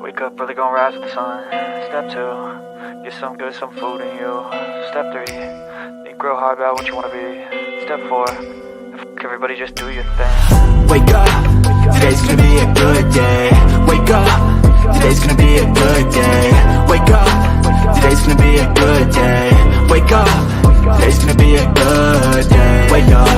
Wake up early, gonna rise with the sun. Step 2, get some good, some food in you. Step 3, think real hard about what you wanna be. Step 4, fuck everybody, just do your thing. Wake up, today's gonna be a good day. Wake up, today's gonna be a good day. Wake up, today's gonna be a good day. Wake up, today's gonna be a good day. Wake up,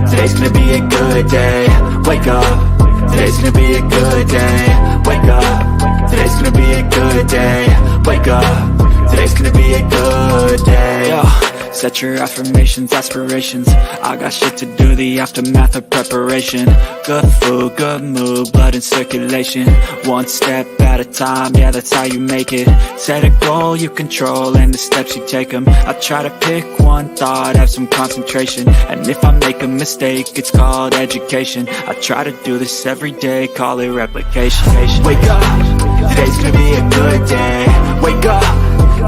today's gonna be a good day. Wake up, today's gonna be a good day. Wake up, today's gonna be a good day. Wake up, today's gonna be a good day. Yo, set your affirmations, aspirations. I got shit to do, the aftermath of preparation. Good food, good mood, blood in circulation. One step at a time, yeah, that's how you make it. Set a goal you control and the steps you take them. I try to pick one thought, have some concentration. And if I make a mistake, it's called education. I try to do this every day, call it replication. Wake up, today's gonna be a good day. Wake up,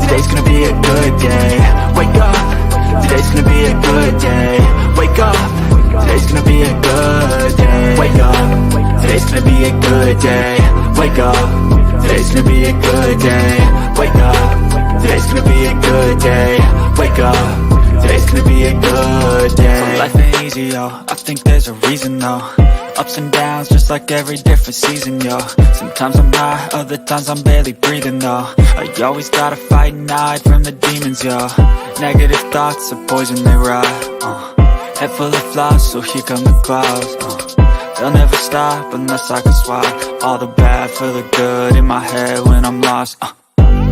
today's gonna be a good day. Wake up, today's gonna be a good day. Wake up, today's gonna be a good day. Wake up, today's gonna be a good day. Wake up, today's gonna be a good day. Wake up, today's gonna be a good day. Wake up, today's gonna be a good day. So life ain't easy, yo, I think there's a reason though. Ups and downs, just like every different season, yo. Sometimes I'm high, other times I'm barely breathing, though. I always gotta fight and hide from the demons, yo. Negative thoughts are poison, they rot. Head full of flaws, so here come the clouds. They'll never stop unless I can swap all the bad for the good in my head when I'm lost.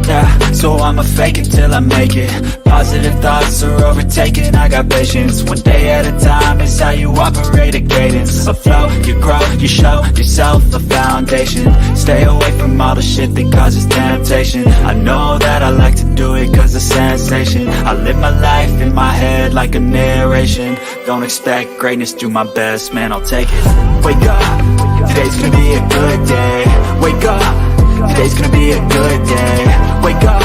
Yeah, so I'ma fake it till I make it. Positive thoughts are overtaken, I got patience. One day at a time is how you operate a cadence. A flow, you grow, you show yourself a foundation. Stay away from all the shit that causes temptation. I know that I like to do it cause it's sensation. I live my life in my head like a narration. Don't expect greatness, do my best, man, I'll take it. Wake up, today's gonna be a good day. Wake up, today's gonna be a good day. Wake up,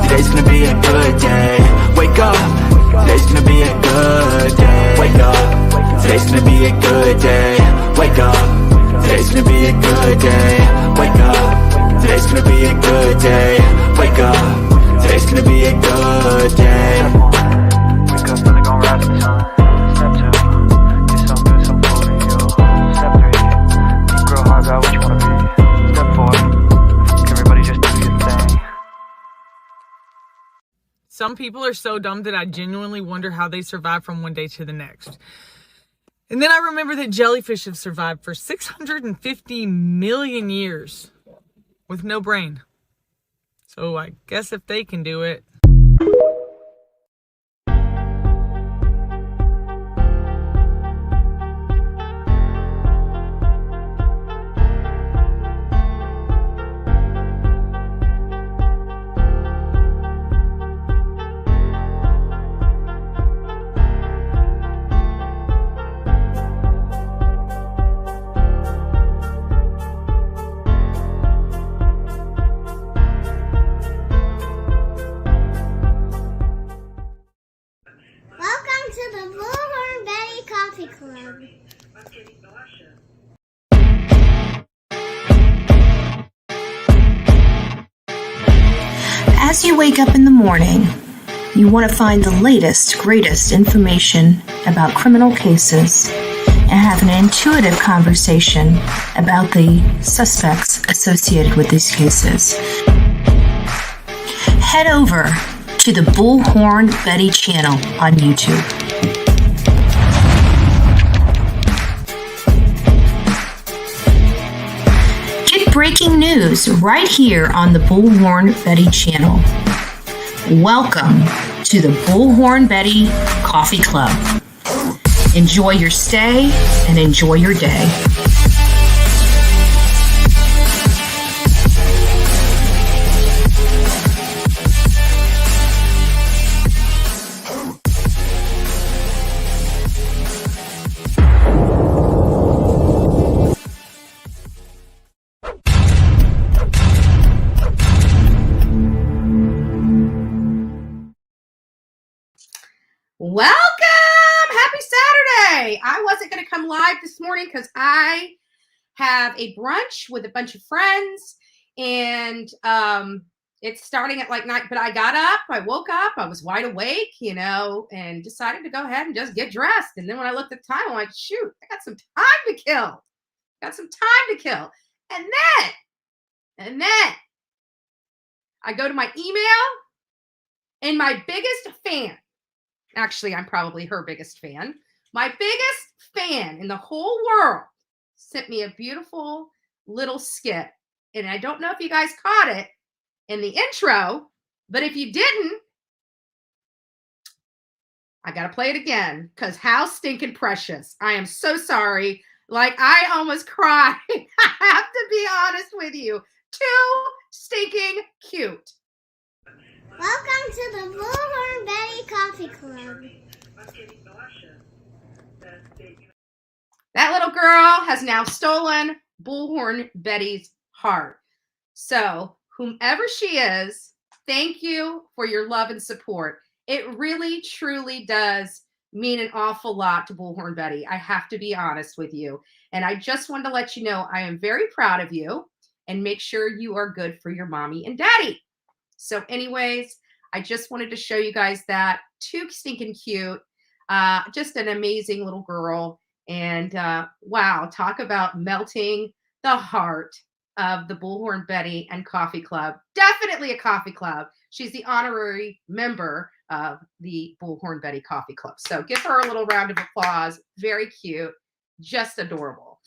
today's gonna be a good day. Wake up, today's gonna be a good day. Wake up, today's gonna be a good day. Wake up, today's gonna be a good day. Wake up, today's gonna be a good day. Wake up, today's gonna be a good day. Wake up early, gonna rise with the sun. Step 2, get some good, some food in you. Step 3, think real hard about what you wanna be. Step 4, everybody just do your thing. Some people are so dumb that I genuinely wonder how they survive from one day to the next. And then I remember that jellyfish have survived for 650 million years with no brain. So I guess if they can do it, Welcome to the Bullhorn Betty Coffee Club. As you wake up in the morning, you want to find the latest, greatest information about criminal cases and have an intuitive conversation about the suspects associated with these cases. Head over to the Bullhorn Betty channel on YouTube. Get breaking news right here on the Bullhorn Betty channel. Welcome to the Bullhorn Betty Coffee Club. Enjoy your stay and enjoy your day. Welcome! Happy Saturday! I wasn't going to come live this morning because I have a brunch with a bunch of friends And it's starting at like 9, but I got up, I woke up, I was wide awake, and decided to go ahead and just get dressed. And then when I looked at the time, I'm like, shoot, I got some time to kill. And then I go to my email, and my biggest fan, actually, I'm probably her biggest fan, my biggest fan in the whole world sent me a beautiful little skit. And I don't know if you guys caught it in the intro, but if you didn't, I got to play it again because how stinking precious. I am so sorry. Like, I almost cried. I have to be honest with you. Too stinking cute. Welcome to the Bullhorn Betty Coffee Club. That little girl has now stolen Bullhorn Betty's heart. So, whomever she is, thank you for your love and support. It really, truly does mean an awful lot to Bullhorn Betty. I have to be honest with you. And I just wanted to let you know I am very proud of you, and make sure you are good for your mommy and daddy. So anyways, I just wanted to show you guys that. Too stinking cute. Just an amazing little girl. And wow, talk about melting the heart of the Bullhorn Betty and Coffee Club. Definitely a coffee club. She's the honorary member of the Bullhorn Betty Coffee Club. So give her a little round of applause. Very cute. Just adorable.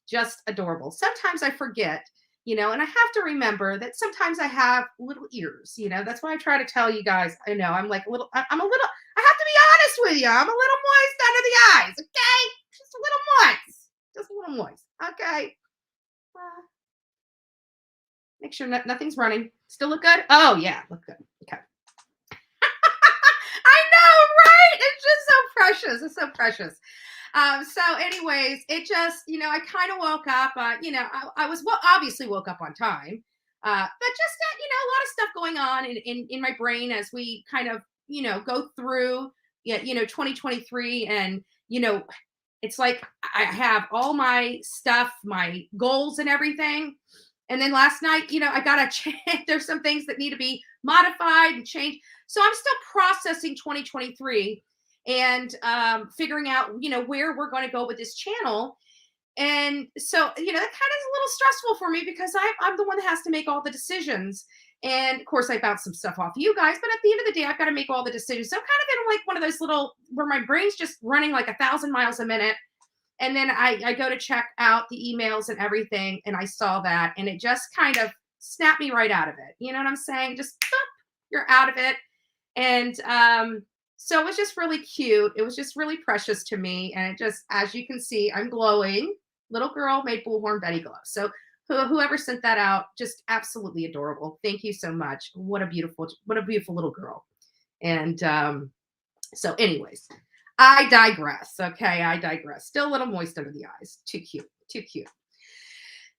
Just adorable. Sometimes I forget, and I have to remember that sometimes I have little ears, that's why I try to tell you guys. I know I'm like I have to be honest with you. I'm a little moist under the eyes. Okay. Just a little moist. Okay. Make sure nothing's running. Still look good? Oh, yeah. Look good. Okay. I know, right? It's just so precious. It's so precious. So anyways, it just, I kind of woke up, I obviously woke up on time, but just, a lot of stuff going on in my brain as we kind of, go through, 2023. And, it's like I have all my stuff, my goals and everything. And then last night, I got to change. There's some things that need to be modified and changed. So I'm still processing 2023 and figuring out, where we're going to go with this channel. And so, that kind of is a little stressful for me because I'm the one that has to make all the decisions. And of course, I bounce some stuff off you guys, but at the end of the day, I've got to make all the decisions. So I'm kind of in like one of those little, where my brain's just running like 1,000 miles a minute. And then I go to check out the emails and everything, and I saw that, and it just kind of snapped me right out of it. You know what I'm saying? Just, boop, you're out of it. And so it was just really cute. It was just really precious to me. And it just, as you can see, I'm glowing. Little girl made Bullhorn Betty glow. So whoever sent that out, just absolutely adorable. Thank you so much. What a beautiful little girl. And so anyways, I digress. Okay, I digress. Still a little moist under the eyes. Too cute.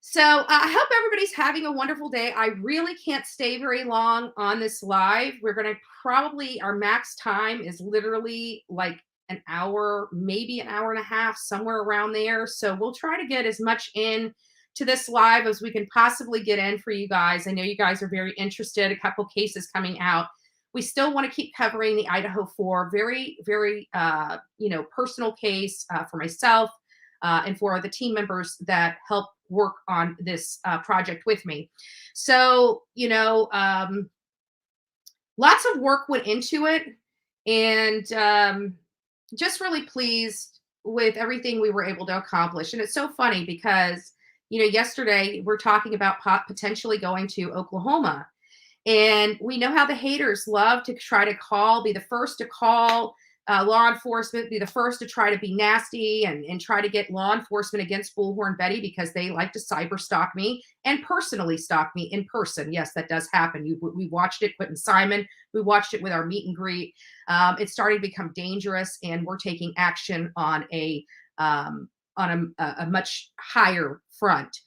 So I hope everybody's having a wonderful day. I really can't stay very long on this live. We're going to probably, our max time is literally like an hour, maybe an hour and a half, somewhere around there. So we'll try to get as much in to this live as we can possibly get in for you guys. I know you guys are very interested. A couple cases coming out. We still want to keep covering the Idaho 4, very, very, personal case for myself and for the team members that help work on this project with me. So, lots of work went into it, and just really pleased with everything we were able to accomplish. And it's so funny because, yesterday we're talking about potentially going to Oklahoma. And we know how the haters love to try to be the first to call law enforcement, be the first to try to be nasty and try to get law enforcement against Bullhorn Betty because they like to cyber stalk me and personally stalk me in person. Yes, that does happen. We watched it, Quentin Simon. We watched it with our meet and greet. It's starting to become dangerous, and we're taking action on a much higher front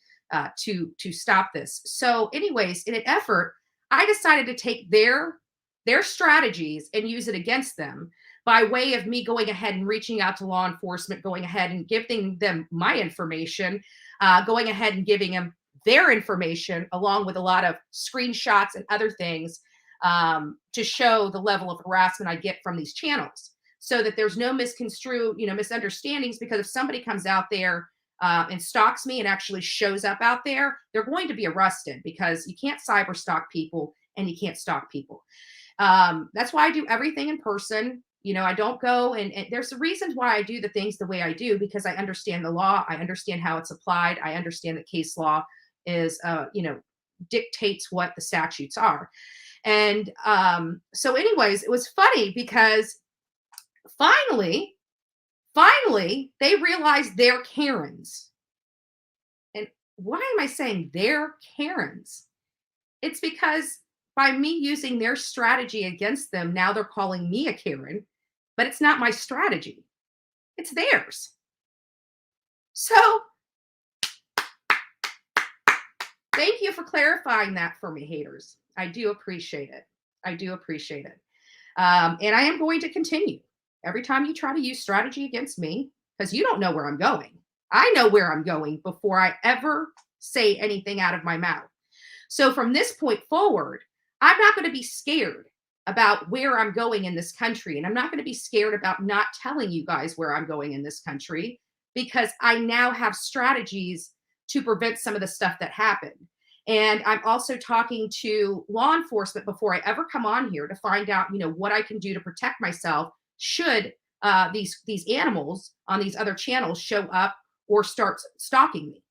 to stop this. So anyways, in an effort, I decided to take their strategies and use it against them by way of me going ahead and reaching out to law enforcement, going ahead and giving them my information, going ahead and giving them their information along with a lot of screenshots and other things to show the level of harassment I get from these channels, so that there's no misunderstandings. Because if somebody comes out there and stalks me and actually shows up out there, they're going to be arrested, because you can't cyber stalk people and you can't stalk people. That's why I do everything in person. I don't go and there's reasons why I do the things the way I do, because I understand the law. I understand how it's applied. I understand that case law is, dictates what the statutes are. And so anyways, it was funny because finally, they realized they're Karens. And why am I saying they're Karens? It's because by me using their strategy against them, now they're calling me a Karen, but it's not my strategy. It's theirs. So thank you for clarifying that for me, haters. I do appreciate it. I do appreciate it. And I am going to continue. Every time you try to use strategy against me, because you don't know where I'm going. I know where I'm going before I ever say anything out of my mouth. So from this point forward, I'm not going to be scared about where I'm going in this country. And I'm not going to be scared about not telling you guys where I'm going in this country, because I now have strategies to prevent some of the stuff that happened. And I'm also talking to law enforcement before I ever come on here to find out, what I can do to protect myself should these animals on these other channels show up or start stalking me.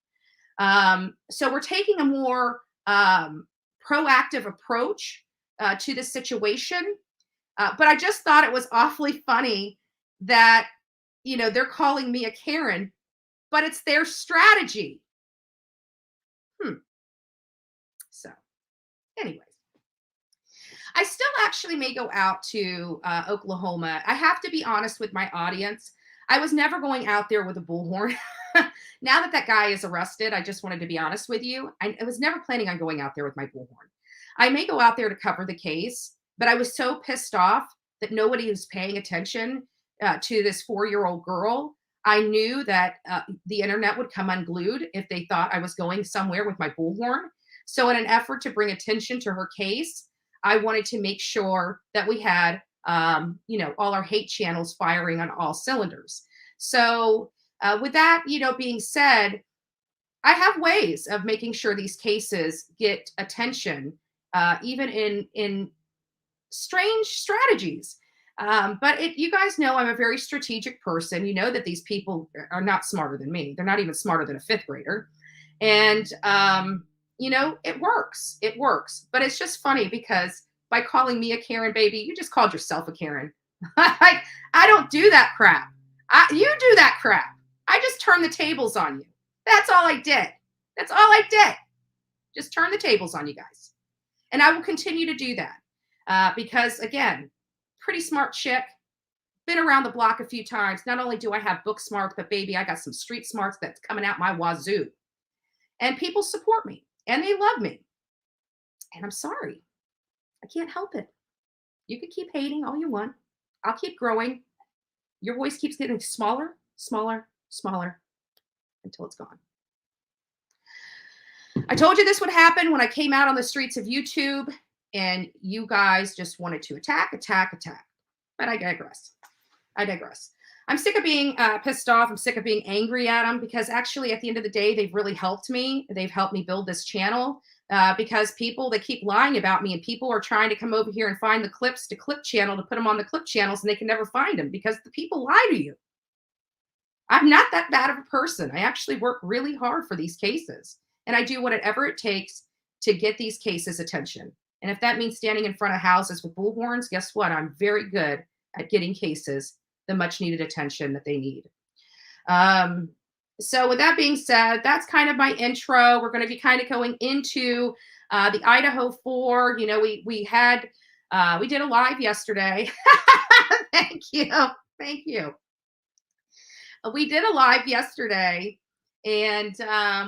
So we're taking a more proactive approach to this situation. But I just thought it was awfully funny that, they're calling me a Karen, but it's their strategy. So anyways, I still actually may go out to Oklahoma. I have to be honest with my audience. I was never going out there with a bullhorn. Now that guy is arrested, I just wanted to be honest with you. I was never planning on going out there with my bullhorn. I may go out there to cover the case, but I was so pissed off that nobody was paying attention to this 4-year-old girl. I knew that the internet would come unglued if they thought I was going somewhere with my bullhorn. So in an effort to bring attention to her case, I wanted to make sure that we had, all our hate channels firing on all cylinders. So with that, being said, I have ways of making sure these cases get attention, even in strange strategies. But you guys know I'm a very strategic person. You know that these people are not smarter than me. They're not even smarter than a 5th grader. And, it works. It works. But it's just funny because by calling me a Karen, baby, you just called yourself a Karen. I don't do that crap. You do that crap. I just turn the tables on you. That's all I did. That's all I did. Just turn the tables on you guys. And I will continue to do that because, again, pretty smart chick. Been around the block a few times. Not only do I have book smarts, but baby, I got some street smarts that's coming out my wazoo. And people support me and they love me. And I'm sorry. I can't help it. You can keep hating all you want. I'll keep growing. Your voice keeps getting smaller, smaller, smaller until it's gone. I told you this would happen when I came out on the streets of YouTube and you guys just wanted to attack. But I digress. I'm sick of being pissed off. I'm sick of being angry at them because actually at the end of the day, they've really helped me. They've helped me build this channel because they keep lying about me and people are trying to come over here and find the clips to Clip Channel to put them on the Clip channels and they can never find them because the people lie to you. I'm not that bad of a person. I actually work really hard for these cases and I do whatever it takes to get these cases attention. And if that means standing in front of houses with bullhorns, guess what? I'm very good at getting cases the much needed attention that they need. So with that being said, that's kind of my intro. We're going to be kind of going into the Idaho 4. You know, we did a live yesterday. Thank you. We did a live yesterday and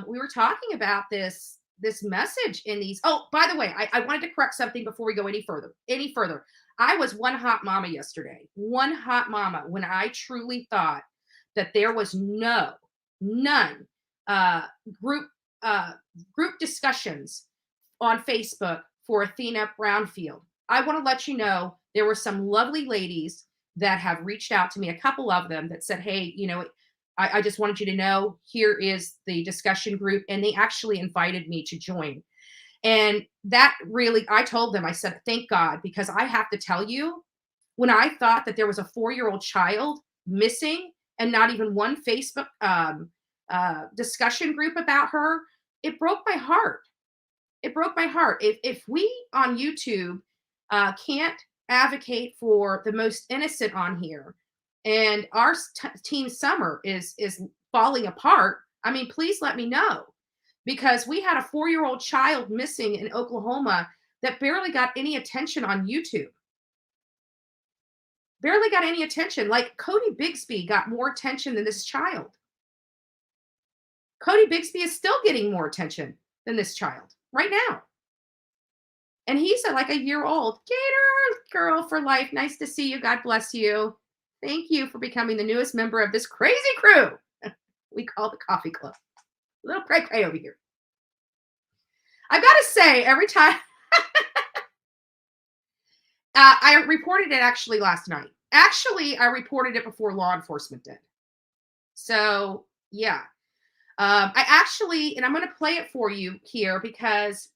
we were talking about this message in these. Oh, by the way, I wanted to correct something before we go any further. I was one hot mama yesterday. One hot mama when I truly thought that there was none group group discussions on Facebook for Athena Brownfield. I want to let you know there were some lovely ladies that have reached out to me, a couple of them that said, hey, I just wanted you to know, here is the discussion group. And they actually invited me to join. And that really, I told them, I said, thank God, because I have to tell you, when I thought that there was a 4-year-old child missing and not even one Facebook discussion group about her, it broke my heart. It broke my heart. If we on YouTube can't advocate for the most innocent on here, and our team Summer is falling apart, I mean, please let me know, because we had a 4-year-old child missing in Oklahoma that barely got any attention on YouTube. Barely got any attention. Like Cody Bigsby got more attention than this child. Cody Bigsby is still getting more attention than this child right now. And he's like a year old. Gator girl for life. Nice to see you. God bless you. Thank you for becoming the newest member of this crazy crew we call the Coffee Club. A little cray over here. I've got to say, every time I reported it actually last night. Actually, I reported it before law enforcement did. So, yeah. I actually, and I'm going to play it for you here because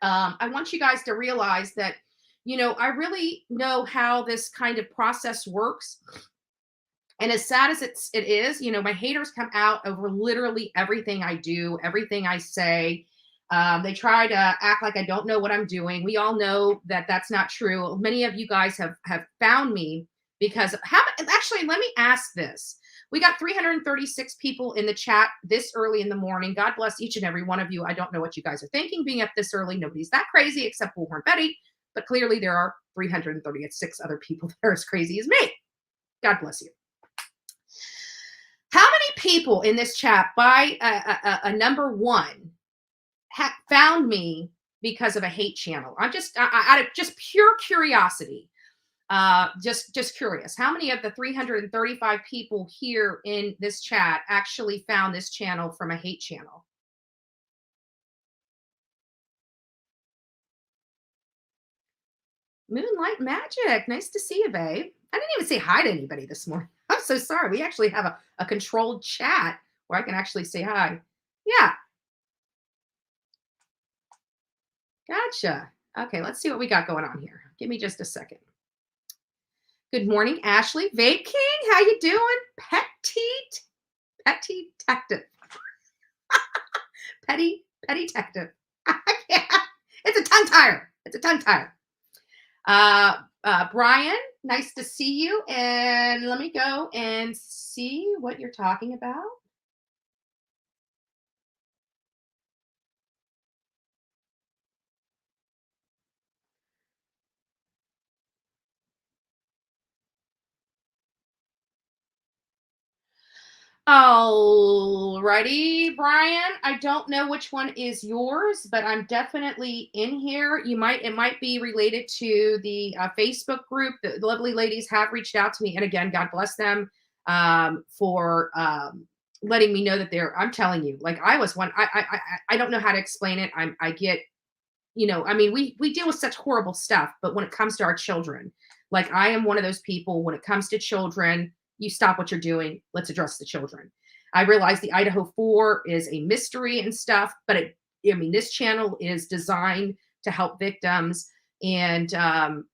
I want you guys to realize that, I really know how this kind of process works. And as sad as it is, my haters come out over literally everything I do, everything I say. They try to act like I don't know what I'm doing. We all know that that's not true. Many of you guys have found me because actually, let me ask this. We got 336 people in the chat this early in the morning. God bless each and every one of you. I don't know what you guys are thinking being up this early. Nobody's that crazy except Bullhorn Betty. But clearly there are 336 other people that are as crazy as me. God bless you. How many people in this chat by a number one found me because of a hate channel? I'm just out of just pure curiosity. Just curious. How many of the 335 people here in this chat actually found this channel from a hate channel? Moonlight Magic. Nice to see you, babe. I didn't even say hi to anybody this morning. I'm so sorry. We actually have a controlled chat where I can actually say hi. Yeah. Gotcha. Okay, let's see what we got going on here. Give me just a second. Good morning, Ashley. Vape King, how you doing? Petite detective. Petty detective. It's a tongue tire. It's a tongue tire. Brian, nice to see you. And let me go and see what you're talking about. Alrighty, Brian. I don't know which one is yours, but I'm definitely in here. It might be related to the Facebook group. The lovely ladies have reached out to me, and again, God bless them for letting me know that I'm telling you, like I was one. I don't know how to explain it. I get, I mean, we deal with such horrible stuff, but when it comes to our children, like I am one of those people. When it comes to children, you stop what you're doing. Let's address the children. I realize the Idaho 4 is a mystery and stuff, but this channel is designed to help victims. And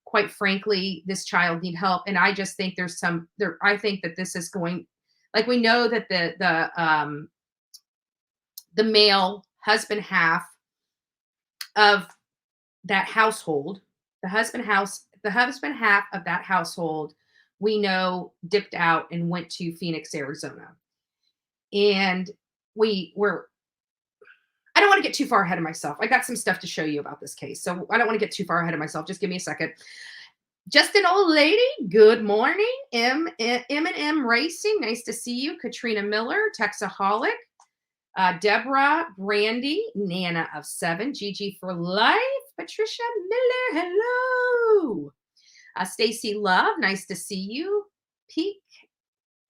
quite frankly, this child need help. And I just think I think that this is going, like we know that the male husband half of that household, the husband half of that household, we know dipped out and went to Phoenix, Arizona. And I don't want to get too far ahead of myself. I got some stuff to show you about this case. So I don't want to get too far ahead of myself. Just give me a second. Just an old lady. Good morning. M&M Racing. Nice to see you. Katrina Miller, Texaholic. Deborah, Brandy, Nana of 7, Gigi for life. Patricia Miller. Hello. Stacy Love, nice to see you.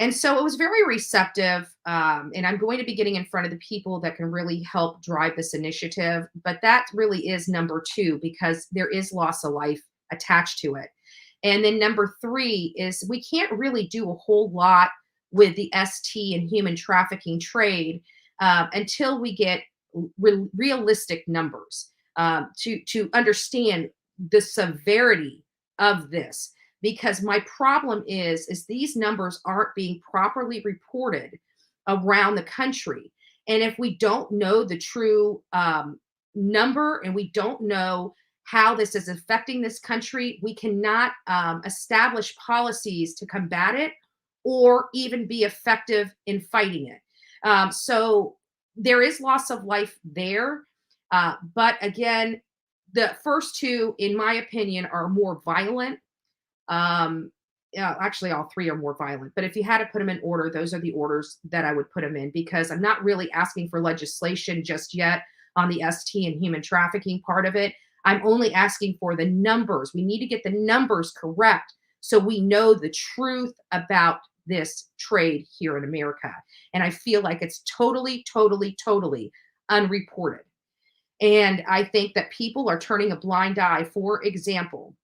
And so it was very receptive. And I'm going to be getting in front of the people that can really help drive this initiative. But that really is number 2, because there is loss of life attached to it. And then number 3 is we can't really do a whole lot with the ST and human trafficking trade until we get realistic numbers to understand the severity of this. Because my problem is these numbers aren't being properly reported around the country. And if we don't know the true number, and we don't know how this is affecting this country, we cannot establish policies to combat it or even be effective in fighting it. So there is loss of life there. But again, the first 2, in my opinion, are more violent. Actually, all 3 are more violent. But if you had to put them in order, those are the orders that I would put them in, because I'm not really asking for legislation just yet on the ST and human trafficking part of it. I'm only asking for the numbers. We need to get the numbers correct so we know the truth about this trade here in America. And I feel like it's totally, totally, totally unreported. And I think that people are turning a blind eye. For example,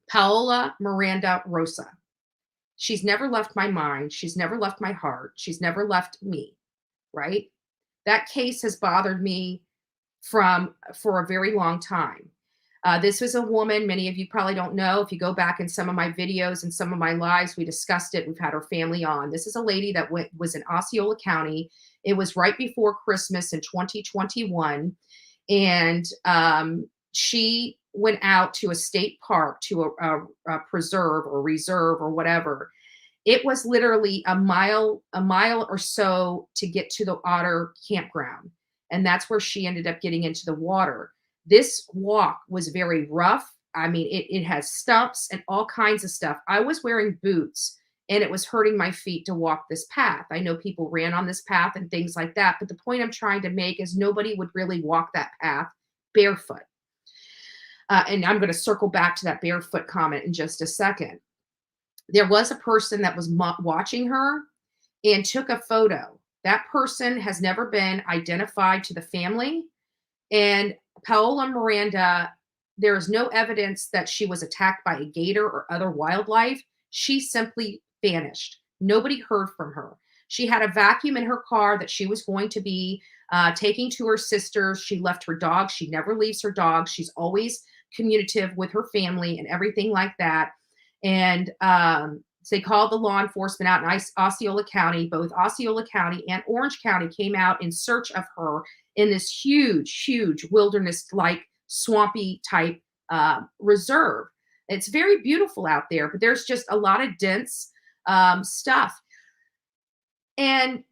Paola Miranda Rosa. She's never left my mind. She's never left my heart. She's never left me, right? That case has bothered me for a very long time. This was a woman, many of you probably don't know. If you go back in some of my videos and some of my lives, we discussed it. We've had her family on. This is a lady that was in Osceola County. It was right before Christmas in 2021. And she went out to a state park, to a preserve or reserve or whatever. It was literally a mile or so to get to the otter campground. And that's where she ended up getting into the water. This walk was very rough. I mean, it has stumps and all kinds of stuff. I was wearing boots and it was hurting my feet to walk this path. I know people ran on this path and things like that. But the point I'm trying to make is nobody would really walk that path barefoot. And I'm going to circle back to that barefoot comment in just a second. There was a person that was watching her and took a photo. That person has never been identified to the family. And Paola Miranda, there is no evidence that she was attacked by a gator or other wildlife. She simply vanished. Nobody heard from her. She had a vacuum in her car that she was going to be taking to her sister. She left her dog. She never leaves her dog. She's always communicative with her family and everything like that. And they called the law enforcement out in Osceola County. Both Osceola County and Orange County came out in search of her in this huge, huge wilderness-like swampy type reserve. It's very beautiful out there, but there's just a lot of dense stuff. And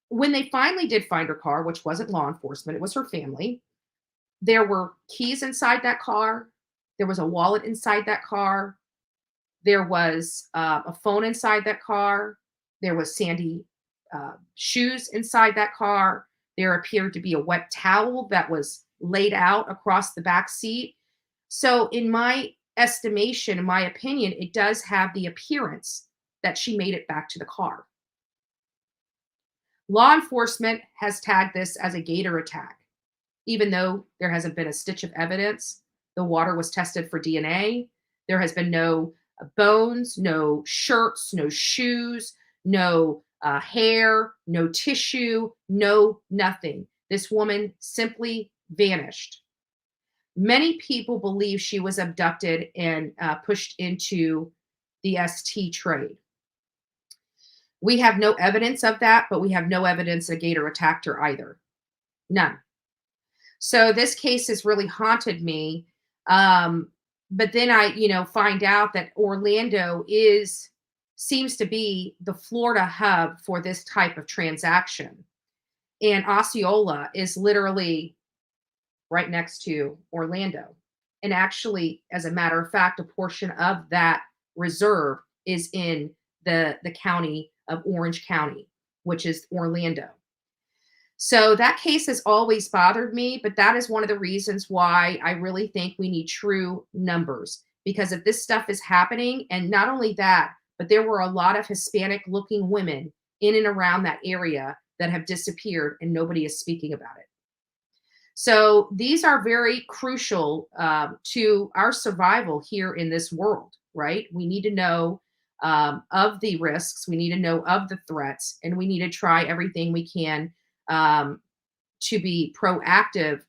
when they finally did find her car, which wasn't law enforcement, it was her family, there were keys inside that car. There was a wallet inside that car. There was a phone inside that car. There was sandy shoes inside that car. There appeared to be a wet towel that was laid out across the back seat. So in my estimation, in my opinion, it does have the appearance that she made it back to the car. Law enforcement has tagged this as a gator attack. Even though there hasn't been a stitch of evidence, the water was tested for DNA. There has been no bones, no shirts, no shoes, no hair, no tissue, no nothing. This woman simply vanished. Many people believe she was abducted and pushed into the ST trade. We have no evidence of that, but we have no evidence a gator attacked her either. None. So this case has really haunted me. But then I, find out that Orlando seems to be the Florida hub for this type of transaction. And Osceola is literally right next to Orlando. And actually, as a matter of fact, a portion of that reserve is in the county of Orange County, which is Orlando. So that case has always bothered me, but that is one of the reasons why I really think we need true numbers. Because if this stuff is happening, and not only that, but there were a lot of Hispanic looking women in and around that area that have disappeared and nobody is speaking about it. So these are very crucial to our survival here in this world, right? We need to know of the risks, we need to know of the threats, and we need to try everything we can to be proactive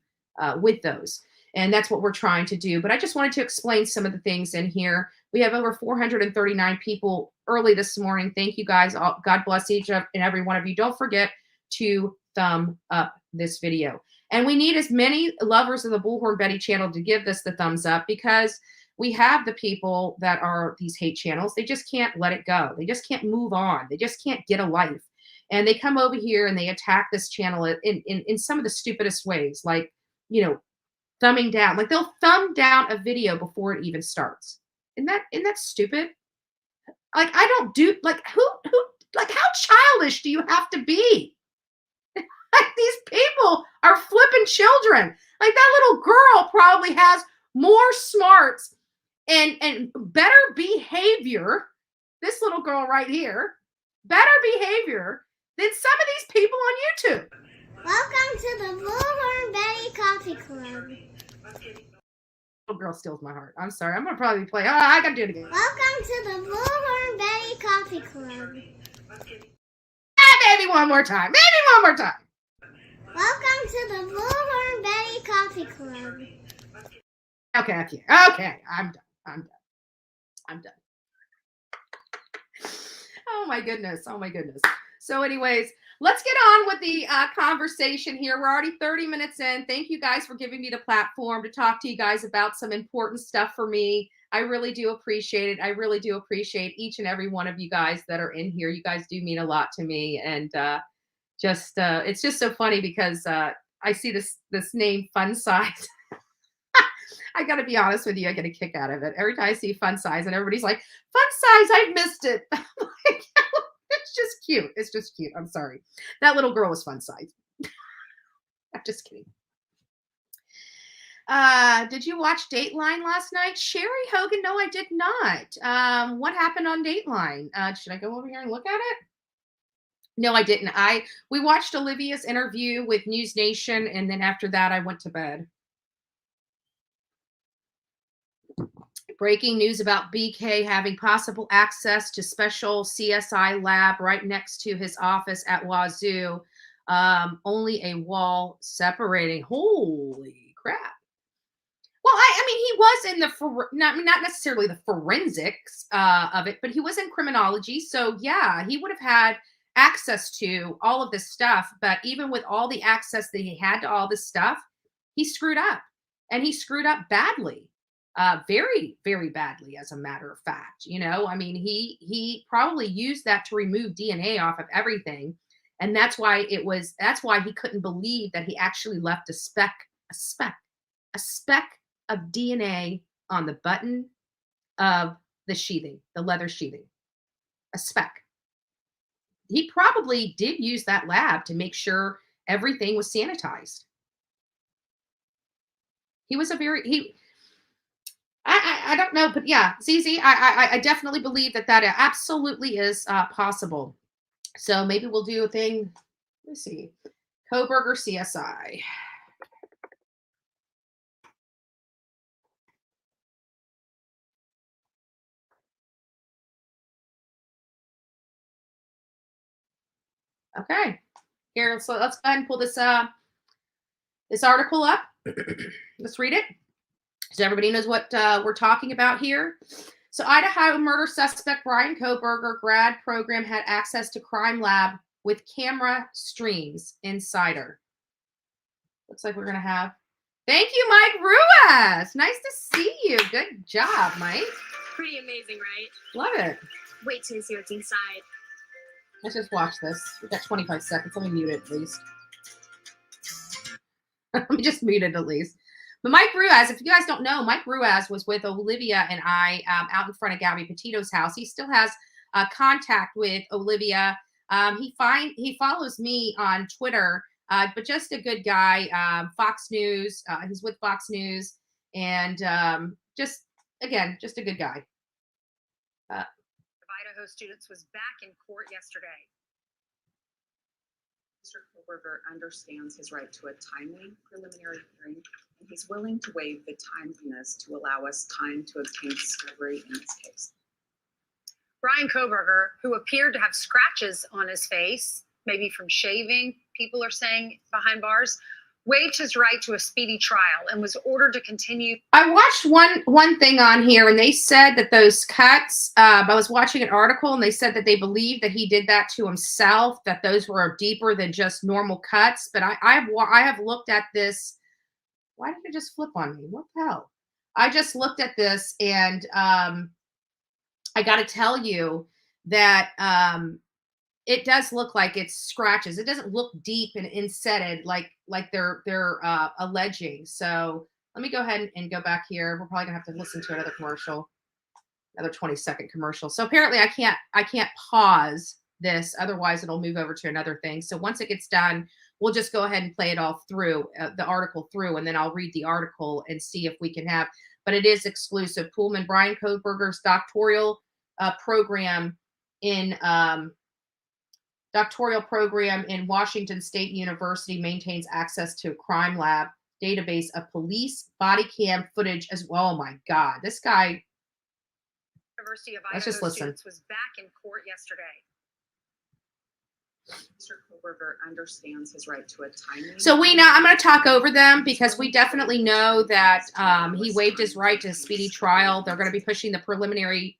with those. And that's what we're trying to do. But I just wanted to explain some of the things in here. We have over 439 people early this morning. Thank you guys. God bless each and every one of you. Don't forget to thumb up this video. And we need as many lovers of the Bullhorn Betty channel to give this the thumbs up, because we have the people that are these hate channels. They just can't let it go. They just can't move on. They just can't get a life. And they come over here and they attack this channel in some of the stupidest ways, like, you know, thumbing down. Like they'll thumb down a video before it even starts. Isn't that stupid? Like I don't do, like who like how childish do you have to be? Like these people are flipping children. Like that little girl probably has more smarts and better behavior. This little girl right here, better behavior than some of these people on YouTube. Welcome to the Bullhorn Betty Coffee Club. Little girl steals my heart. I'm sorry. I'm gonna probably play. Oh, I gotta do it again. Welcome to the Bullhorn Betty Coffee Club. Maybe one more time. Maybe one more time. Welcome to the Bullhorn Betty Coffee Club. Okay. I'm done. Oh my goodness. So anyways, let's get on with the conversation here. We're already 30 minutes in. Thank you guys for giving me the platform to talk to you guys about some important stuff for me. I really do appreciate it. I really do appreciate each and every one of you guys that are in here. You guys do mean a lot to me. And it's just so funny because I see this name Fun Size. I got to be honest with you. I get a kick out of it. Every time I see Fun Size and everybody's like, Fun Size, I've missed it. Like, it's just cute. It's just cute. I'm sorry. That little girl was Fun Size. I'm just kidding. Did you watch Dateline last night? Sherry Hogan? No, I did not. What happened on Dateline? Should I go over here and look at it? No, I didn't. We watched Olivia's interview with News Nation, and then after that, I went to bed. Breaking news about BK having possible access to special CSI lab right next to his office at Wazoo. Only a wall separating. Holy crap. Well, I mean, he was in the, not necessarily the forensics of it, but he was in criminology. So yeah, he would have had access to all of this stuff. But even with all the access that he had to all this stuff, he screwed up, and he screwed up badly. Very, very badly, as a matter of fact. You know, I mean, he probably used that to remove DNA off of everything. And that's why he couldn't believe that he actually left a speck of DNA on the button of the sheathing, the leather sheathing, a speck. He probably did use that lab to make sure everything was sanitized. He was I don't know, but yeah, ZZ, I definitely believe that absolutely is possible. So maybe we'll do a thing. Let's see. Koberger CSI. Okay. Here, so let's go ahead and pull this article up. Let's read it, so everybody knows what we're talking about here. So Idaho murder suspect Brian Koberger grad program had access to crime lab with camera streams insider. Looks like we're going to have. Thank you, Mike Ruiz. Nice to see you. Good job, Mike. Pretty amazing, right? Love it. Wait till you see what's inside. Let's just watch this. We've got 25 seconds. Let me mute it at least. Let me just mute it at least. But Mike Ruiz, if you guys don't know, Mike Ruiz was with Olivia and I out in front of Gabby Petito's house. He still has contact with Olivia. He follows me on Twitter, but just a good guy. Fox News. He's with Fox News, and just a good guy. Idaho Idaho students was back in court yesterday. Mr. Kohlberger understands his right to a timely preliminary hearing, and he's willing to waive the timeliness to allow us time to obtain discovery in this case. Brian Kohlberger, who appeared to have scratches on his face, maybe from shaving, people are saying behind bars, waived his right to a speedy trial and was ordered to continue. I watched one thing on here, and they said that those cuts, I was watching an article, and they said that they believe that he did that to himself, that those were deeper than just normal cuts. But I have looked at this. Why did it just flip on me? What the hell? I just looked at this, and I got to tell you that it does look like it's scratches. It doesn't look deep and insetted like they're alleging. So let me go ahead and go back here. We're probably gonna have to listen to another commercial, another 20-second commercial. So apparently I can't pause this, otherwise it'll move over to another thing. So once it gets done, we'll just go ahead and play it all through, the article through, and then I'll read the article and see if we can have. But it is exclusive. Pullman Brian Kohlberger's doctoral program in Washington State University maintains access to a crime lab database of police body cam footage as well. Oh my God, this guy. University of Let's Idaho just listen. students was back in court yesterday. Mr. Kohlberger understands his right to a timely. So I'm going to talk over them because we definitely know that he waived his right to a speedy trial. They're going to be pushing the preliminary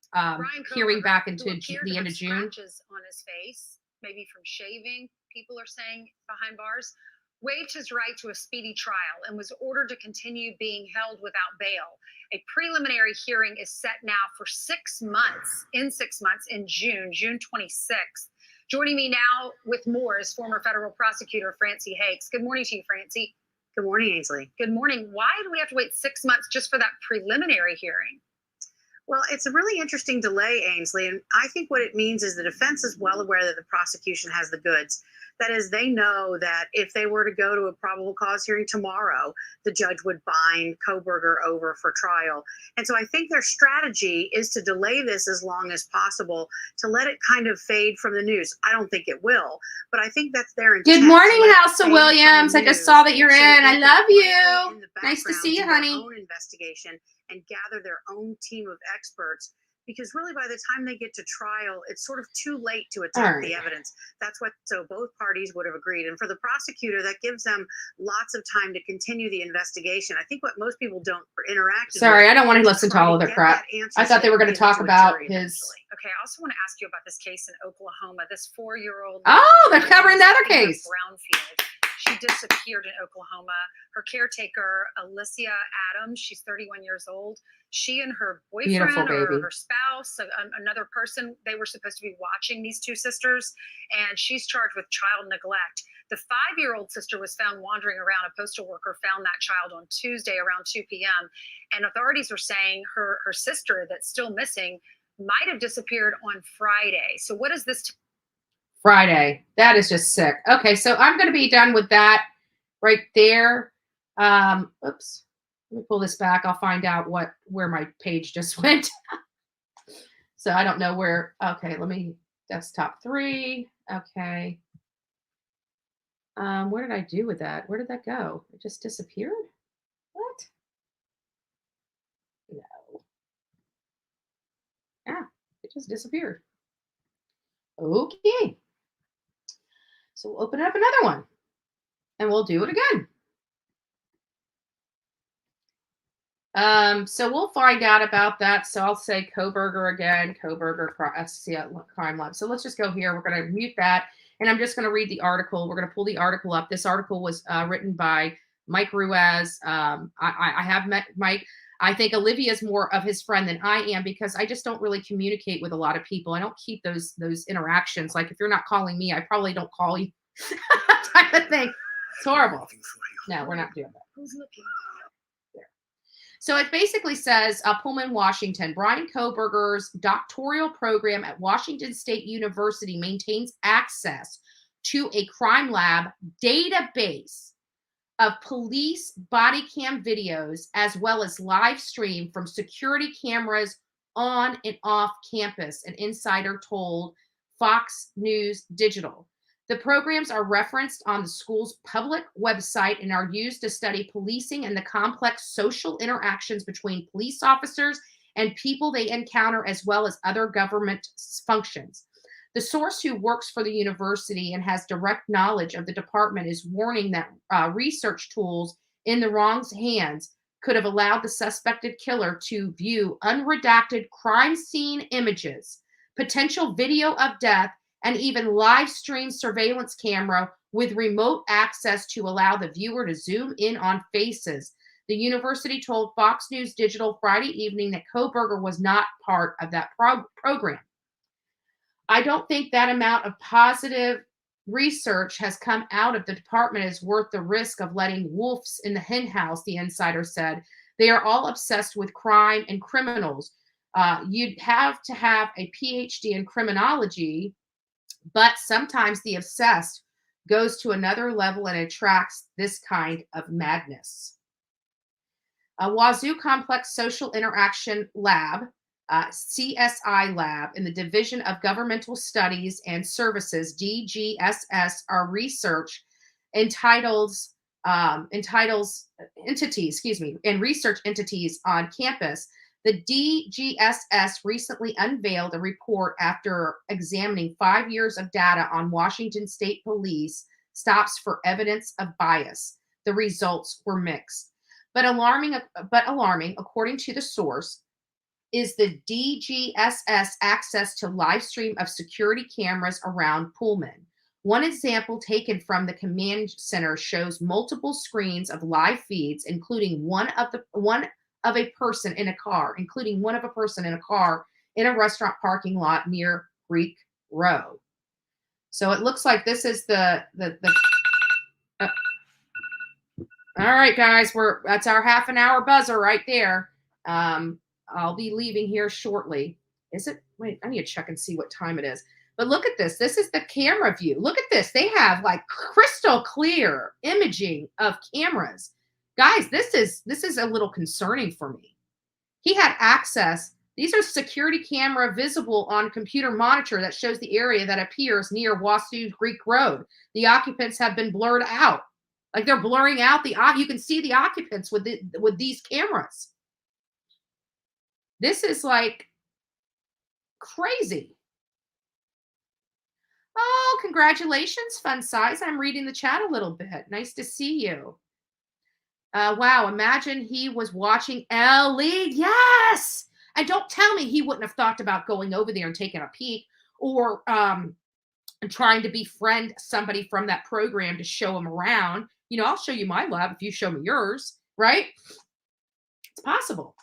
hearing back into the end of June. Scratches on his face, maybe from shaving, people are saying behind bars, waived his right to a speedy trial and was ordered to continue being held without bail. A preliminary hearing is set now for 6 months, in June 26th. Joining me now with more is former federal prosecutor Francie Hakes. Good morning to you, Francie. Good morning, Ainsley. Good morning. Why do we have to wait 6 months just for that preliminary hearing? Well, it's a really interesting delay, Ainsley, and I think what it means is the defense is well aware that the prosecution has the goods. That is, they know that if they were to go to a probable cause hearing tomorrow, the judge would bind Kohlberger over for trial. And so I think their strategy is to delay this as long as possible, to let it kind of fade from the news. I don't think it will, but I think that's their intent. Good morning, House of Williams. I just saw that you're in. I love you. Nice to see you, honey. Own investigation and gather their own team of experts, because really by the time they get to trial, it's sort of too late to attack the evidence. So both parties would have agreed. And for the prosecutor, that gives them lots of time to continue the investigation. I think what most people don't interact. Sorry, I don't want to listen to all of their crap. I thought they were going to talk about his. Okay, I also want to ask you about this case in Oklahoma. This 4-year-old. Oh, they're covering the other case. Brownfield. She disappeared in Oklahoma. Her caretaker, Alicia Adams, she's 31 years old. She and her boyfriend or her spouse, another person, they were supposed to be watching these two sisters, and she's charged with child neglect. The 5-year-old sister was found wandering around. A postal worker found that child on Tuesday around 2 p.m. And authorities were saying her sister that's still missing might have disappeared on Friday. So what is this? Friday. That is just sick. Okay, so I'm going to be done with that right there. Oops. Let me pull this back. I'll find out where my page just went. So I don't know where. Okay, that's top 3. Okay. What did I do with that? Where did that go? It just disappeared? What? No. Ah, it just disappeared. Okay. So we'll open up another one and we'll do it again. So we'll find out about that. So I'll say Kohlberger again, Kohlberger crime lab. So let's just go here. We're going to mute that. And I'm just going to read the article. We're going to pull the article up. This article was written by Mike Ruiz. I have met Mike. I think Olivia is more of his friend than I am because I just don't really communicate with a lot of people. I don't keep those interactions. Like if you're not calling me, I probably don't call you type of thing. It's horrible. No, we're not doing that. Who's looking? There. So it basically says Pullman, Washington. Brian Kohlberger's doctoral program at Washington State University maintains access to a crime lab database of police body cam videos, as well as live stream from security cameras on and off campus, an insider told Fox News Digital. The programs are referenced on the school's public website and are used to study policing and the complex social interactions between police officers and people they encounter, as well as other government functions. The source, who works for the university and has direct knowledge of the department, is warning that research tools in the wrong hands could have allowed the suspected killer to view unredacted crime scene images, potential video of death, and even live stream surveillance camera with remote access to allow the viewer to zoom in on faces. The university told Fox News Digital Friday evening that Kohberger was not part of that program. I don't think that amount of positive research has come out of the department is worth the risk of letting wolves in the henhouse, the insider said. They are all obsessed with crime and criminals. You'd have to have a PhD in criminology, but sometimes the obsessed goes to another level and attracts this kind of madness. Wazoo Complex Social Interaction Lab, CSI Lab, in the Division of Governmental Studies and Services, DGSS, our research entitles entities, and research entities on campus. The DGSS recently unveiled a report after examining 5 years of data on Washington State Police stops for evidence of bias. The results were mixed. But alarming, according to the source, is the DGSS access to live stream of security cameras around Pullman. One example taken from the command center shows multiple screens of live feeds, including one of a person in a car in a restaurant parking lot near Greek Row. So it looks like this is all right, guys, that's our half an hour buzzer right there. I'll be leaving here shortly. Is it? Wait, I need to check and see what time it is. But look at this. This is the camera view. Look at this. They have like crystal clear imaging of cameras. Guys, this is a little concerning for me. He had access. These are security camera visible on computer monitor that shows the area that appears near Wazoo Greek Road. The occupants have been blurred out. Like they're blurring out you can see the occupants with these cameras. This is like crazy. Oh, congratulations, Fun Size. I'm reading the chat a little bit. Nice to see you. Wow, imagine he was watching L-League. Yes! And don't tell me he wouldn't have thought about going over there and taking a peek or trying to befriend somebody from that program to show him around. I'll show you my lab if you show me yours, right? It's possible.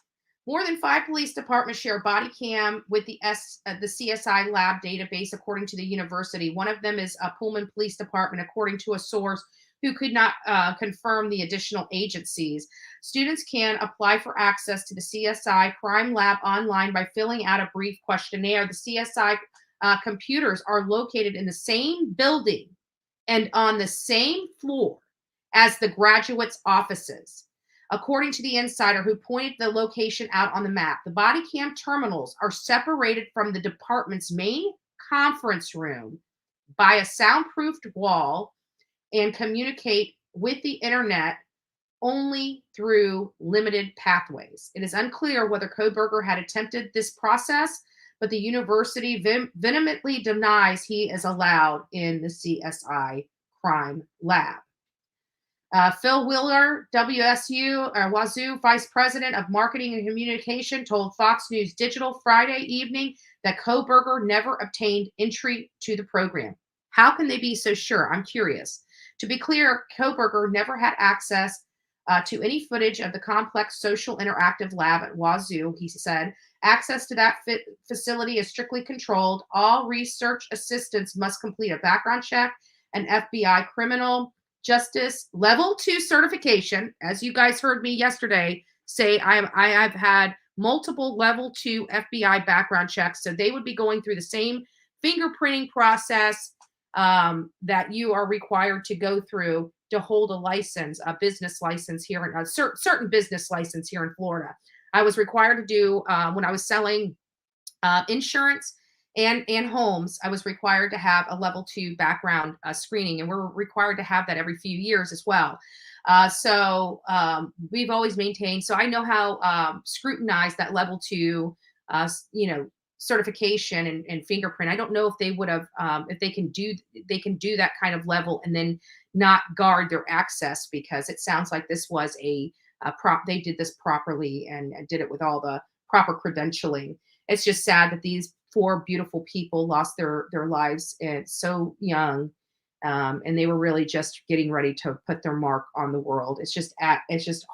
More than 5 police departments share body cam with the CSI lab database, according to the university. One of them is Pullman Police Department, according to a source who could not confirm the additional agencies. Students can apply for access to the CSI Crime Lab online by filling out a brief questionnaire. The CSI computers are located in the same building and on the same floor as the graduates' offices. According to the insider who pointed the location out on the map, the body cam terminals are separated from the department's main conference room by a soundproofed wall and communicate with the internet only through limited pathways. It is unclear whether Kohberger had attempted this process, but the university vehemently denies he is allowed in the CSI crime lab. Phil Wheeler, Wazoo Vice President of Marketing and Communication, told Fox News Digital Friday evening that Kohberger never obtained entry to the program. How can they be so sure? I'm curious. To be clear, Kohberger never had access to any footage of the complex social interactive lab at Wazoo, he said. Access to that facility is strictly controlled. All research assistants must complete a background check, an FBI criminal justice level 2 certification. As you guys heard me yesterday say, I have had multiple level 2 FBI background checks. So they would be going through the same fingerprinting process that you are required to go through to hold a license, a business license here, in a certain business license here in Florida. I was required to do when I was selling Insurance and homes, I was required to have a level 2 background screening, and we're required to have that every few years as well. We've always maintained, so I know how scrutinized that level 2, certification and fingerprint. I don't know if they would have, if they can do that kind of level and then not guard their access, because it sounds like this was they did this properly and did it with all the proper credentialing. It's just sad that these 4 beautiful people lost their lives so young, and they were really just getting ready to put their mark on the world. It's just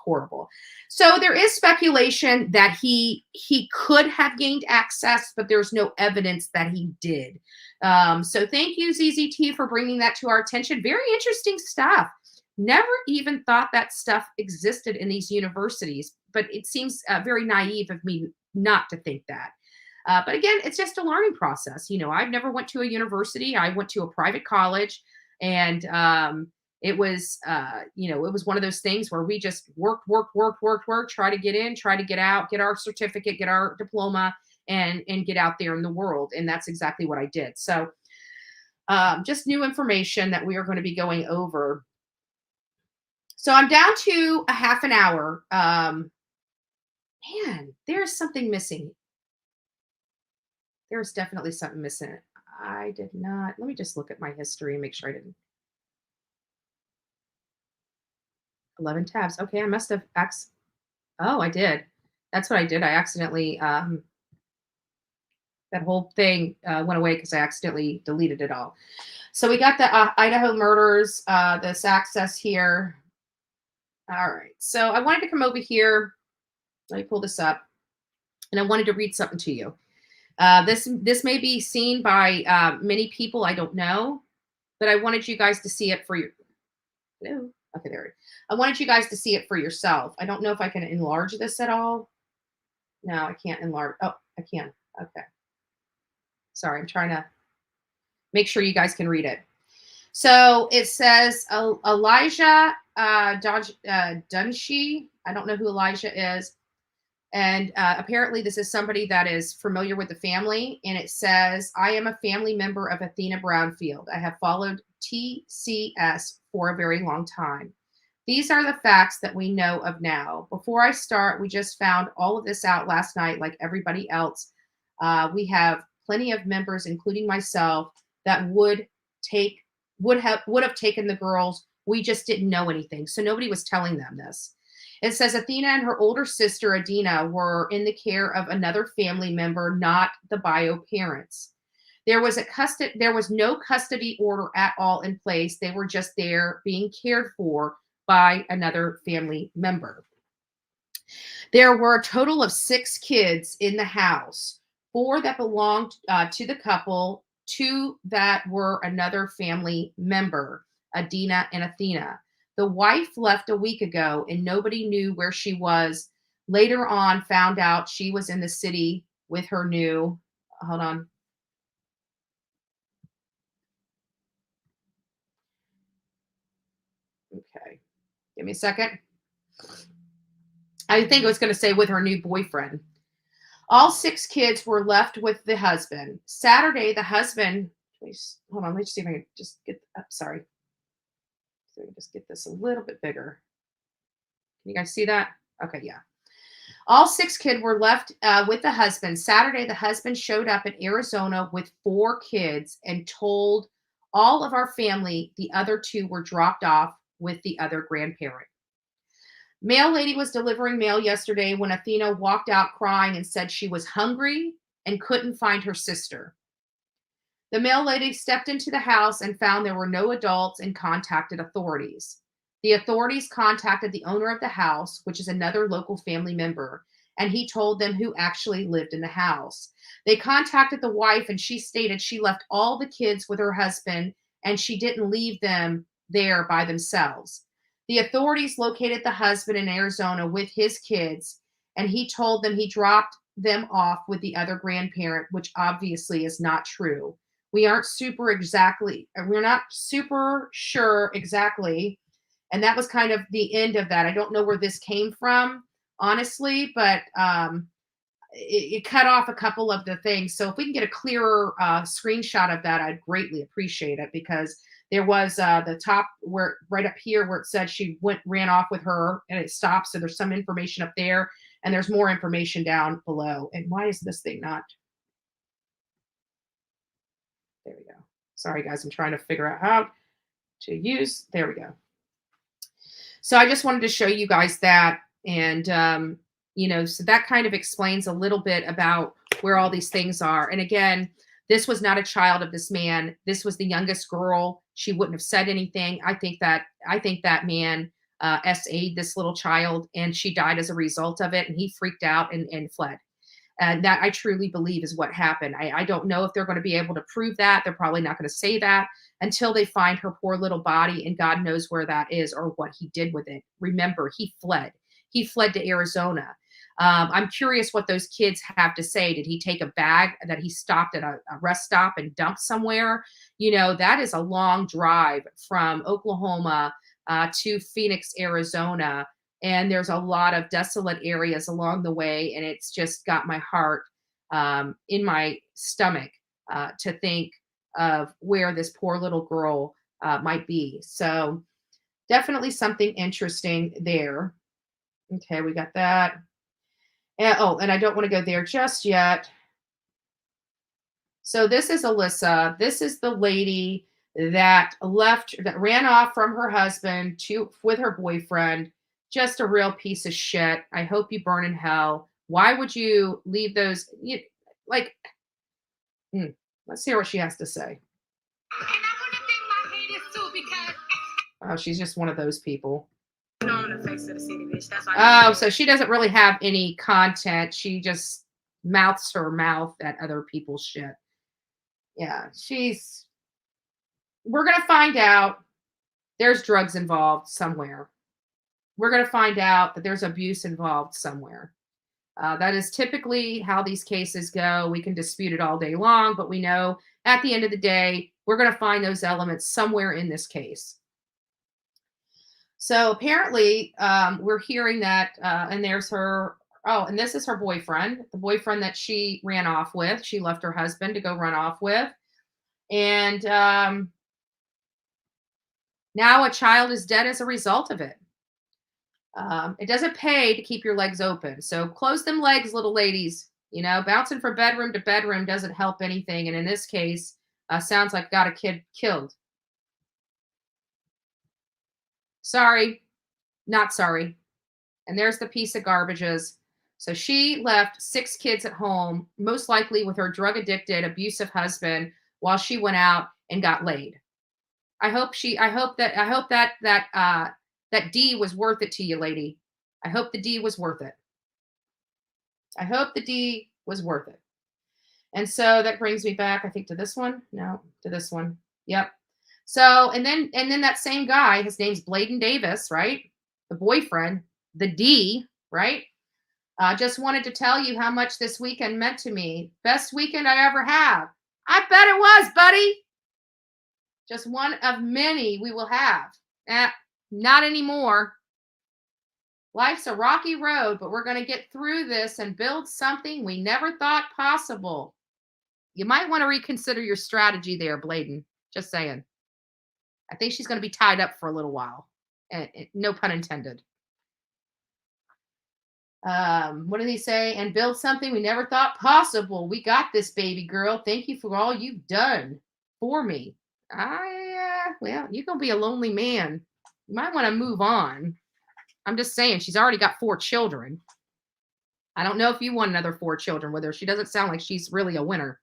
horrible. So there is speculation that he could have gained access, but there's no evidence that he did. So thank you, ZZT, for bringing that to our attention. Very interesting stuff. Never even thought that stuff existed in these universities, but it seems very naive of me not to think that. But again, it's just a learning process. I've never went to a university. I went to a private college, and it was one of those things where we just worked, try to get in, try to get out, get our certificate, get our diploma, and get out there in the world. And that's exactly what I did. So just new information that we are going to be going over. So I'm down to a half an hour. Man, there's something missing. There's definitely something missing. I did not. Let me just look at my history and make sure I didn't. 11 tabs. Okay, I must have Oh, I did. That's what I did. I accidentally, that whole thing went away because I accidentally deleted it all. So we got the Idaho murders, this access here. All right. So I wanted to come over here. Let me pull this up. And I wanted to read something to you. This may be seen by many people. I don't know. But I wanted you guys to see it for your... Hello? Okay, there. I wanted you guys to see it for yourself. I don't know if I can enlarge this at all. No, I can't enlarge. Oh, I can. Okay. Sorry, I'm trying to make sure you guys can read it. So it says Elijah Dunshee. I don't know who Elijah is. And apparently this is somebody that is familiar with the family. And it says, I am a family member of Athena Brownfield. I have followed TCS for a very long time. These are the facts that we know of now. Before I start, we just found all of this out last night, like everybody else. We have plenty of members, including myself, that would have taken the girls. We just didn't know anything. So nobody was telling them this. It says Athena and her older sister, Adina, were in the care of another family member, not the bio parents. There was no custody order at all in place. They were just there being cared for by another family member. There were a total of 6 kids in the house, 4 that belonged to the couple, 2 that were another family member, Adina and Athena. The wife left a week ago and nobody knew where she was. Later on, found out she was in the city with her new, hold on. Okay, give me a second. I think it was going to say with her new boyfriend. All 6 kids were left with the husband. Saturday, the husband, hold on, let's see if I can just get, sorry. So we just get this a little bit bigger. Can you guys see that? Okay, yeah. All 6 kids were left with the husband. Saturday, the husband showed up in Arizona with 4 kids and told all of our family the other 2 were dropped off with the other grandparent. Mail lady was delivering mail yesterday when Athena walked out crying and said she was hungry and couldn't find her sister. The mail lady stepped into the house and found there were no adults and contacted authorities. The authorities contacted the owner of the house, which is another local family member, and he told them who actually lived in the house. They contacted the wife and she stated she left all the kids with her husband and she didn't leave them there by themselves. The authorities located the husband in Arizona with his kids, and he told them he dropped them off with the other grandparent, which obviously is not true. We're not super sure exactly. And that was kind of the end of that. I don't know where this came from, honestly, but it cut off a couple of the things. So if we can get a clearer screenshot of that, I'd greatly appreciate it, because there was the top where right up here where it said she ran off with her, and it stopped. So there's some information up there, and there's more information down below. And why is this thing not? There we go. Sorry, guys. I'm trying to figure out how to use. There we go. So I just wanted to show you guys that. And, so that kind of explains a little bit about where all these things are. And again, this was not a child of this man. This was the youngest girl. She wouldn't have said anything. I think that man SA'd this little child, and she died as a result of it. And he freaked out and fled. And that I truly believe is what happened. I don't know if they're going to be able to prove that. They're probably not going to say that until they find her poor little body, and God knows where that is or what he did with it. Remember, he fled. He fled to Arizona. I'm curious what those kids have to say. Did he take a bag that he stopped at a rest stop and dumped somewhere? That is a long drive from Oklahoma to Phoenix, Arizona. And there's a lot of desolate areas along the way. And it's just got my heart in my stomach to think of where this poor little girl might be. So definitely something interesting there. Okay, we got that. And I don't want to go there just yet. So this is Alyssa. This is the lady that ran off from her husband with her boyfriend. Just a real piece of shit. I hope you burn in hell. Why would you leave those? Let's hear what she has to say. And I want to thank my haters too, because Oh, she's just one of those people. on the face of the city, bitch. That's why. Oh, so she doesn't really have any content. She just mouths her mouth at other people's shit. Yeah, we're going to find out there's drugs involved somewhere. We're going to find out that there's abuse involved somewhere. That is typically how these cases go. We can dispute it all day long, but we know at the end of the day, we're going to find those elements somewhere in this case. So apparently, we're hearing that, and there's her, and this is her boyfriend, the boyfriend that she ran off with. She left her husband to go run off with. And now a child is dead as a result of it. It doesn't pay to keep your legs open. So close them legs, little ladies. Bouncing from bedroom to bedroom doesn't help anything. And in this case, sounds like got a kid killed. Sorry, not sorry. And there's the piece of garbages. So she left 6 kids at home, most likely with her drug addicted, abusive husband, while she went out and got laid. I hope that D was worth it to you, lady. I hope the D was worth it. I hope the D was worth it. And so that brings me back, I think, to this one. No, to this one. Yep. So, and then that same guy, his name's Bladen Davis, right? The boyfriend, the D, right? Just wanted to tell you how much this weekend meant to me. Best weekend I ever have. I bet it was, buddy. Just one of many we will have. Not anymore. Life's a rocky road, but we're going to get through this and build something we never thought possible. You might want to reconsider your strategy there, Bladen. Just saying. I think she's going to be tied up for a little while. And no pun intended. What did he say? And build something we never thought possible. We got this, baby girl. Thank you for all you've done for me. Well, you're going to be a lonely man. You might want to move on. I'm just saying, she's already got 4 children. I don't know if you want another 4 children with her. She doesn't sound like she's really a winner.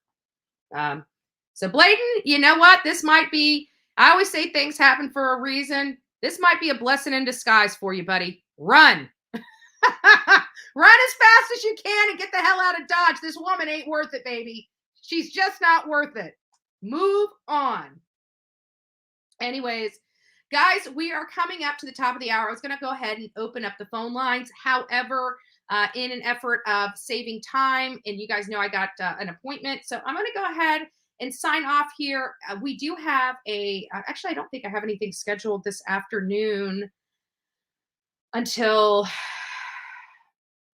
So Bladen, you know what? This might be, I always say things happen for a reason. This might be a blessing in disguise for you, buddy. Run. Run as fast as you can and get the hell out of Dodge. This woman ain't worth it, baby. She's just not worth it. Move on. Anyways, guys, we are coming up to the top of the hour. I was going to go ahead and open up the phone lines. However, in an effort of saving time, and you guys know I got an appointment, so I'm going to go ahead and sign off here. We do have actually, I don't think I have anything scheduled this afternoon until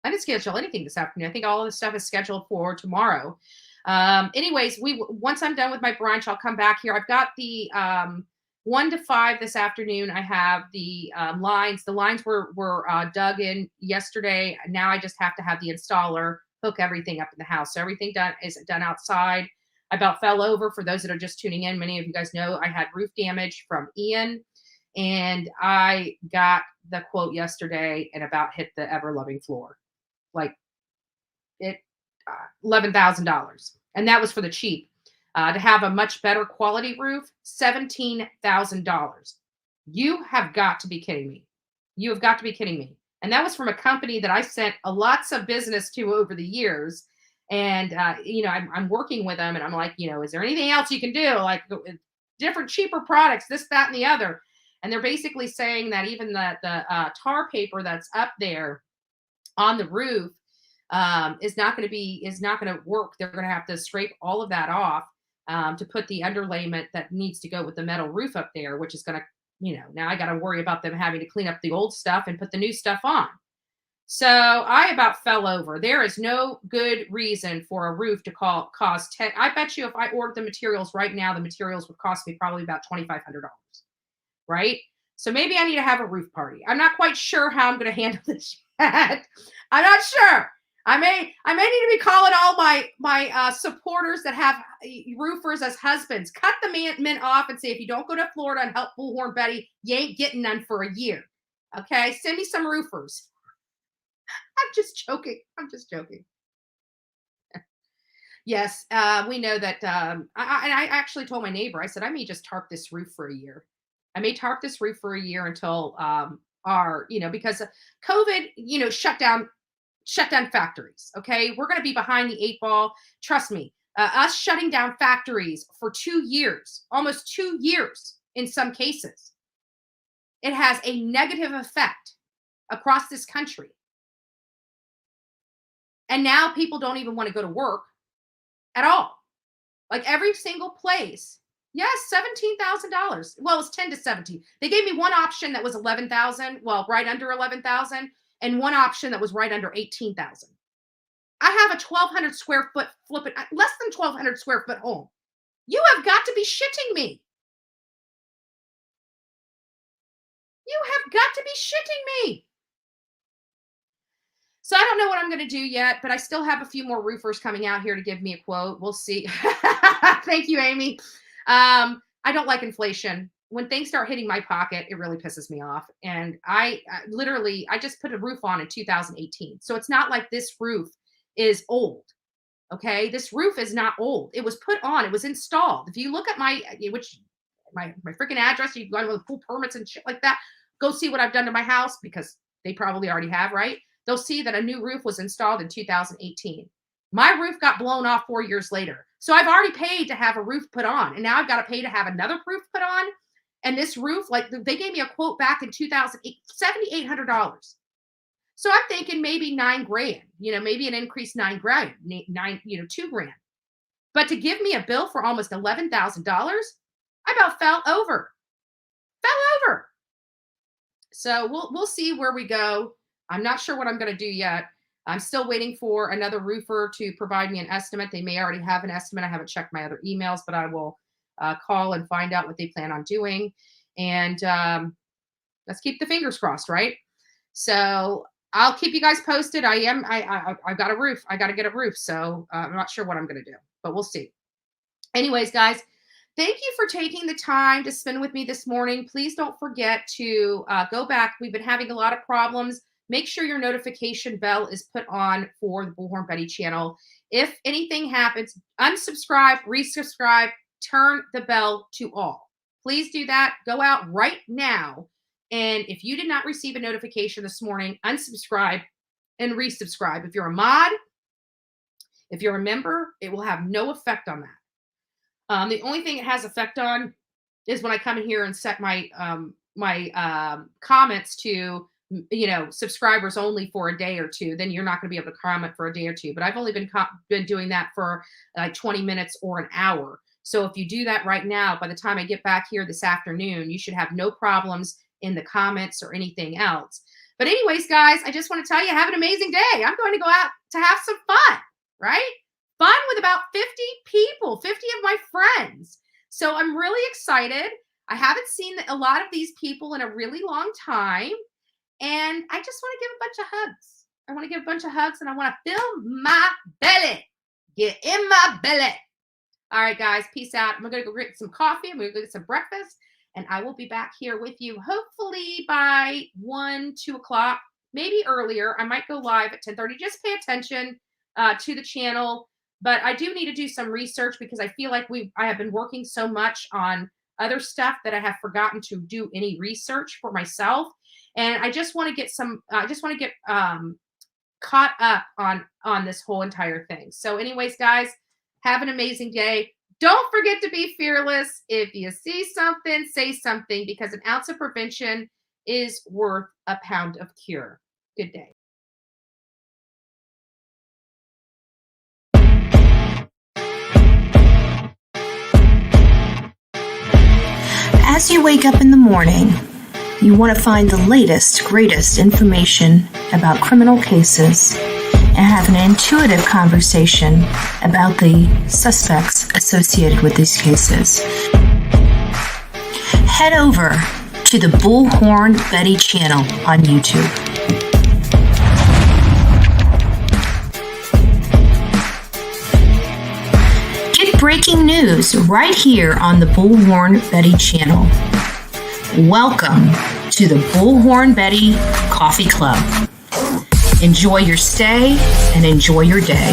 I didn't schedule anything this afternoon. I think all of the stuff is scheduled for tomorrow. Anyways, once I'm done with my brunch, I'll come back here. I've got the 1 to 5 this afternoon. I have the lines. The lines were dug in yesterday. Now I just have to have the installer hook everything up in the house. So everything is done outside. I about fell over. For those that are just tuning in, many of you guys know I had roof damage from Ian, and I got the quote yesterday and about hit the ever-loving floor. Like it, $11,000. And that was for the cheap. To have a much better quality roof, $17,000. You have got to be kidding me. You have got to be kidding me. And that was from a company that I sent lots of business to over the years. And, I'm working with them and I'm like, is there anything else you can do? Like different cheaper products, this, that, and the other. And they're basically saying that even the tar paper that's up there on the roof is not going to work. They're going to have to scrape all of that off to put the underlayment that needs to go with the metal roof up there, which is going to, now I got to worry about them having to clean up the old stuff and put the new stuff on. So I about fell over. There is no good reason for a roof to cause 10. I bet you if I ordered the materials right now, the materials would cost me probably about $2,500, right? So maybe I need to have a roof party. I'm not quite sure how I'm going to handle this yet. I'm not sure. I may need to be calling all my supporters that have roofers as husbands. Cut the men off and say, if you don't go to Florida and help Bullhorn Betty, you ain't getting none for a year. Okay, send me some roofers. I'm just joking. Yes, we know that. I actually told my neighbor, I said, I may just tarp this roof for a year. I may tarp this roof for a year until because COVID, shut down factories. Okay. We're going to be behind the 8 ball. Trust me, us shutting down factories for 2 years, almost 2 years in some cases, it has a negative effect across this country. And now people don't even want to go to work at all. Like every single place. Yes, $17,000. Well, it's 10 to 17. They gave me one option that was 11,000. Well, right under 11,000. And one option that was right under 18,000. I have a 1,200 square foot less than 1,200 square foot home. You have got to be shitting me. You have got to be shitting me. So I don't know what I'm going to do yet, but I still have a few more roofers coming out here to give me a quote. We'll see. Thank you, Amy. I don't like inflation. When things start hitting my pocket, it really pisses me off. And I just put a roof on in 2018. So it's not like this roof is old. Okay. This roof is not old. It was put on, it was installed. If you look at my freaking address, you go with pool permits and shit like that, go see what I've done to my house, because they probably already have, right? They'll see that a new roof was installed in 2018. My roof got blown off 4 years later. So I've already paid to have a roof put on, and now I've got to pay to have another roof put on. And this roof, like they gave me a quote back in 2008, $7,800. So I'm thinking maybe $9,000, maybe an increased $9,000, $2,000. But to give me a bill for almost $11,000, I about fell over. So we'll see where we go. I'm not sure what I'm going to do yet. I'm still waiting for another roofer to provide me an estimate. They may already have an estimate. I haven't checked my other emails, but I will call and find out what they plan on doing. And let's keep the fingers crossed, right? So I'll keep you guys posted. I've got a roof. I got to get a roof. So I'm not sure what I'm going to do, but we'll see. Anyways, guys, thank you for taking the time to spend with me this morning. Please don't forget to go back. We've been having a lot of problems. Make sure your notification bell is put on for the Bullhorn Betty channel. If anything happens, unsubscribe, resubscribe, turn the bell to all. Please do that. Go out right now. And if you did not receive a notification this morning, unsubscribe and resubscribe. If you're a mod, if you're a member, it will have no effect on that. The only thing it has effect on is when I come in here and set my comments to subscribers only for a day or two. Then you're not going to be able to comment for a day or two. But I've only been doing that for like 20 minutes or an hour. So if you do that right now, by the time I get back here this afternoon, you should have no problems in the comments or anything else. But anyways, guys, I just want to tell you, have an amazing day. I'm going to go out to have some fun, right? Fun with about 50 people, 50 of my friends. So I'm really excited. I haven't seen a lot of these people in a really long time. And I just want to give a bunch of hugs. I want to give a bunch of hugs and I want to fill my belly. Get in my belly. All right, guys, peace out. I'm going to go get some coffee. I'm going to go get some breakfast. And I will be back here with you hopefully by 1, 2 o'clock, maybe earlier. I might go live at 10:30. Just pay attention to the channel. But I do need to do some research because I feel like I have been working so much on other stuff that I have forgotten to do any research for myself. And I just want to get caught up on this whole entire thing. So anyways, guys, have an amazing day. Don't forget to be fearless. If you see something, say something, because an ounce of prevention is worth a pound of cure. Good day. As you wake up in the morning, you want to find the latest, greatest information about criminal cases and have an intuitive conversation about the suspects associated with these cases. Head over to the Bullhorn Betty channel on YouTube. Get breaking news right here on the Bullhorn Betty channel. Welcome to the Bullhorn Betty Coffee Club. Enjoy your stay and enjoy your day.